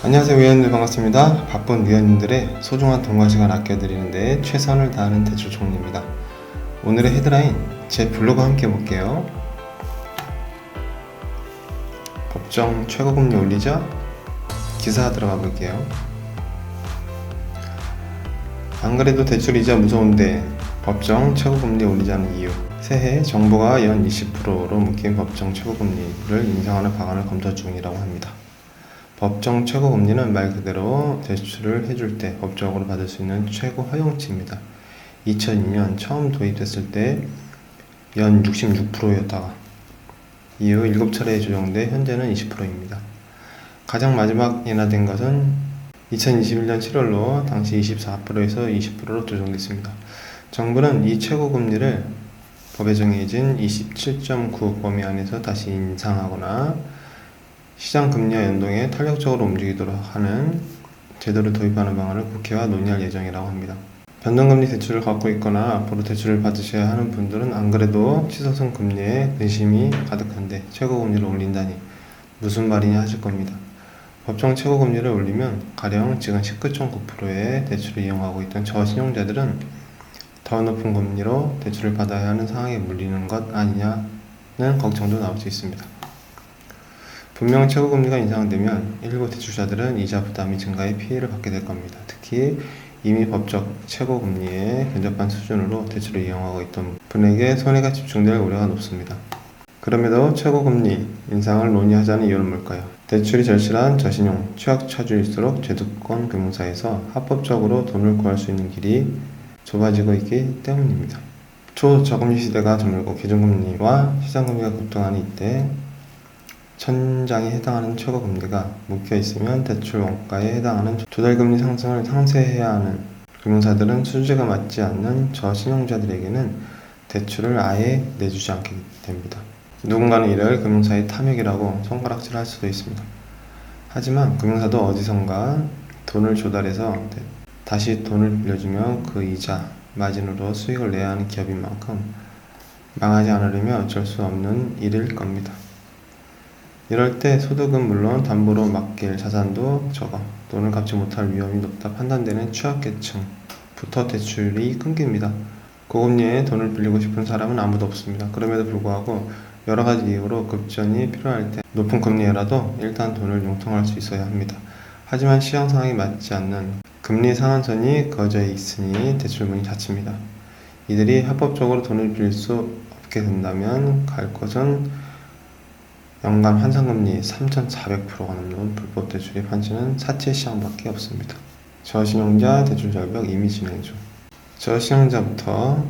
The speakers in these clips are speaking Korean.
안녕하세요, 위원님 반갑습니다. 바쁜 위원님들의 소중한 통과 시간 아껴드리는데 최선을 다하는 대출 총리입니다. 오늘의 헤드라인, 제 블로그 함께 볼게요. 법정 최고금리 올리자? 기사 들어가 볼게요. 안 그래도 대출 이자 무서운데 법정 최고금리 올리자는 이유. 새해 정부가 연 20%로 묶인 법정 최고금리를 인상하는 방안을 검토 중이라고 합니다. 법정 최고금리는 말 그대로 대출을 해줄 때 법적으로 받을 수 있는 최고 허용치입니다. 2002년 처음 도입됐을 때 연 66%였다가 이후 7차례 조정돼 현재는 20%입니다. 가장 마지막 인하된 것은 2021년 7월로 당시 24%에서 20%로 조정됐습니다. 정부는 이 최고금리를 법에 정해진 27.9 범위 안에서 다시 인상하거나 시장 금리와 연동해 탄력적으로 움직이도록 하는 제도를 도입하는 방안을 국회와 논의할 예정이라고 합니다. 변동금리 대출을 갖고 있거나 앞으로 대출을 받으셔야 하는 분들은 안 그래도 치솟은 금리에 근심이 가득한데 최고금리를 올린다니 무슨 말이냐 하실 겁니다. 법정 최고금리를 올리면 가령 지금 19.9%의 대출을 이용하고 있던 저신용자들은 더 높은 금리로 대출을 받아야 하는 상황에 물리는 것 아니냐는 걱정도 나올 수 있습니다. 분명 최고금리가 인상되면 일부 대출자들은 이자 부담이 증가해 피해를 받게 될 겁니다. 특히 이미 법적 최고금리에 근접한 수준으로 대출을 이용하고 있던 분에게 손해가 집중될 우려가 높습니다. 그럼에도 최고금리 인상을 논의하자는 이유는 뭘까요? 대출이 절실한 저신용, 취약처주일수록 제도권 금융사에서 합법적으로 돈을 구할 수 있는 길이 좁아지고 있기 때문입니다. 초저금리 시대가 저물고 기준금리와 시장금리가 급등하는 이때 천장에 해당하는 최고금리가 묶여있으면 대출 원가에 해당하는 조달금리 상승을 상쇄해야 하는 금융사들은 수주가 맞지 않는 저신용자들에게는 대출을 아예 내주지 않게 됩니다. 누군가는 이를 금융사의 탐욕이라고 손가락질할 수도 있습니다. 하지만 금융사도 어디선가 돈을 조달해서 다시 돈을 빌려주며 그 이자, 마진으로 수익을 내야 하는 기업인 만큼 망하지 않으려면 어쩔 수 없는 일일 겁니다. 이럴 때 소득은 물론 담보로 맡길 자산도 적어 돈을 갚지 못할 위험이 높다 판단되는 취약계층부터 대출이 끊깁니다. 고금리에 돈을 빌리고 싶은 사람은 아무도 없습니다. 그럼에도 불구하고 여러 가지 이유로 급전이 필요할 때 높은 금리라도 일단 돈을 융통할 수 있어야 합니다. 하지만 시장 상황이 맞지 않는 금리 상한선이 그어져 있으니 대출문이 닫힙니다. 이들이 합법적으로 돈을 빌릴 수 없게 된다면 갈 곳은 연간 환상금리 3,400%가 넘는 불법 대출이 판치는 사채 시장밖에 없습니다. 저신용자 대출 절벽 이미 진행 중. 저신용자부터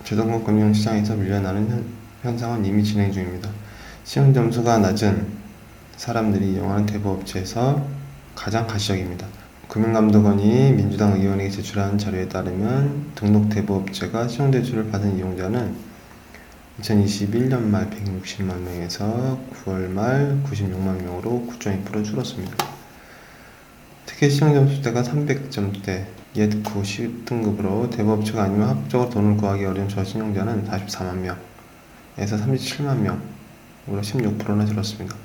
제도권 금융시장에서 밀려나는 현상은 이미 진행 중입니다. 신용점수가 낮은 사람들이 이용하는 대부업체에서 가장 가시적입니다. 금융감독원이 민주당 의원에게 제출한 자료에 따르면 등록 대부업체가 신용대출을 받은 이용자는 2021년 말 160만 명에서 9월 말 96만 명으로 9.2% 줄었습니다. 특히 신용점수대가 300점대 옛 9, 10등급으로 대부업체가 아니면 합법적으로 돈을 구하기 어려운 저신용자는 44만 명에서 37만 명으로 16%나 줄었습니다.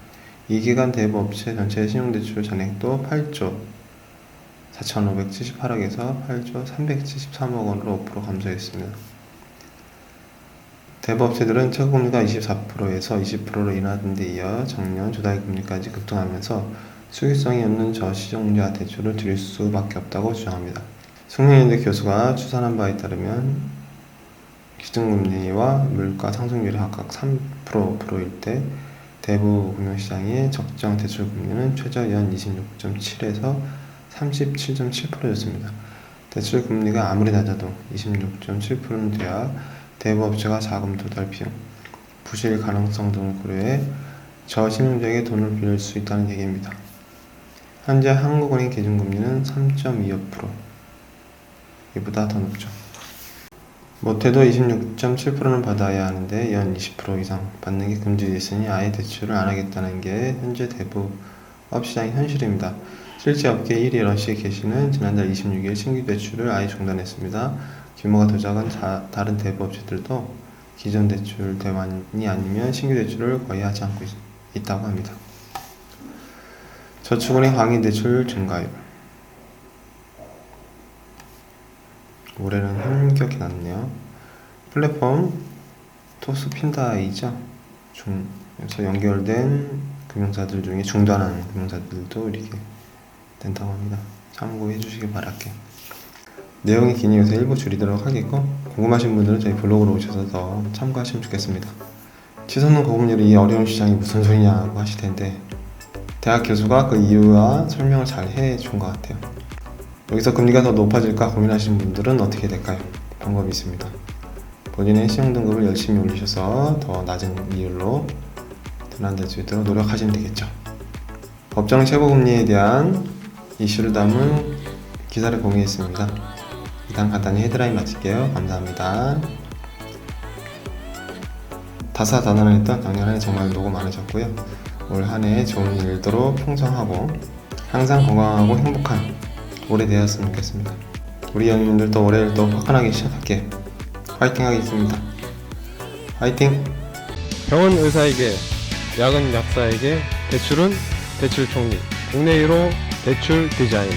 이 기간 대부업체 전체 신용대출 잔액도 8조 4,578억에서 8조 373억 원으로 5% 감소했습니다. 대부업체들은 최고금리가 24%에서 20%로 인하된 데 이어 작년 조달금리까지 급등하면서 수익성이 없는 저신용자 대출을 드릴 수밖에 없다고 주장합니다. 숙명여대 교수가 추산한 바에 따르면 기준금리와 물가 상승률이 각각 3%, 5%일 때 대부 금융시장의 적정 대출금리는 최저 연 26.7에서 37.7%였습니다. 대출금리가 아무리 낮아도 26.7%는 돼야 대부업체가 자금 조달 비용, 부실 가능성 등을 고려해 저신용자에게 돈을 빌릴 수 있다는 얘기입니다. 현재 한국은행 기준금리는 3.25%, 이보다 더 높죠. 못해도 26.7%는 받아야 하는데 연 20% 이상 받는 게 금지되어 있으니 아예 대출을 안 하겠다는 게 현재 대부업시장의 현실입니다. 실제 업계 1위 러시계시는 지난달 26일 신규 대출을 아예 중단했습니다. 규모가 더 작은 다른 대부업체들도 기존 대출 대환이 아니면 신규 대출을 거의 하지 않고 있다고 합니다. 저축은행 항의 대출 증가율. 올해는 힘겹게 났네요. 플랫폼 토스핀다이죠. 그래서 연결된 금융사들 중에 중단한 금융사들도 이렇게 된다고 합니다. 참고해 주시길 바랄게요. 내용이 기니 여기서 일부 줄이도록 하겠고, 궁금하신 분들은 저희 블로그로 오셔서 더 참고하시면 좋겠습니다. 치솟는 고금리로 이 어려운 시장이 무슨 소리냐고 하실 텐데, 대학 교수가 그 이유와 설명을 잘 해준 것 같아요. 여기서 금리가 더 높아질까 고민하시는 분들은 어떻게 될까요? 방법이 있습니다. 본인의 신용등급을 열심히 올리셔서 더 낮은 이율로 전환될 수 있도록 노력하시면 되겠죠. 법정 최고금리에 대한 이슈를 담은 기사를 공유했습니다. 일단 간단히 헤드라인 마칠게요. 감사합니다. 다사다난했던 작년 한 해 정말 노고 많으셨고요. 올 한 해 좋은 일도로 풍성하고 항상 건강하고 행복한 올해 되었으면 좋겠습니다. 우리 연인들도 올해를 또 화끈하게 시작할게 화이팅 하겠습니다. 화이팅! 병은 의사에게, 약은 약사에게, 대출은 대출 총리, 국내 1호 대출 디자이너